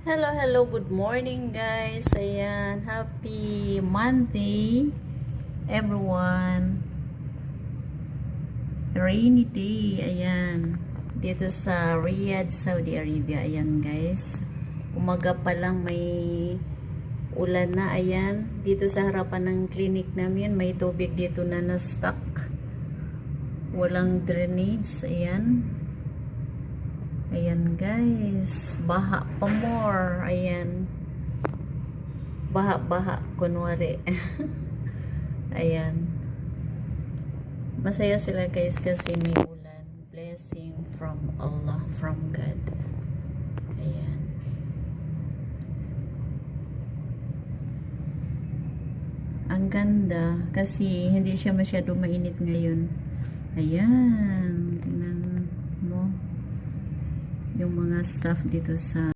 Hello, hello, good morning guys. Ayan, happy Monday everyone. Rainy day, ayan. Dito sa Riyadh, Saudi Arabia, ayan guys. Umaga pa lang may ulan na, ayan. Dito sa harapan ng clinic namin, may tubig dito na na-stuck. Walang drainage, ayan. Ayan guys, baha pa more. Ayan. Baha-baha kunwari. Ayan. Masaya sila guys kasi may ulan. Blessing from Allah, from God. Ayan. Ang ganda kasi hindi siya masyado mainit ngayon. Ayan. Tingnan mo yung mga staff dito sa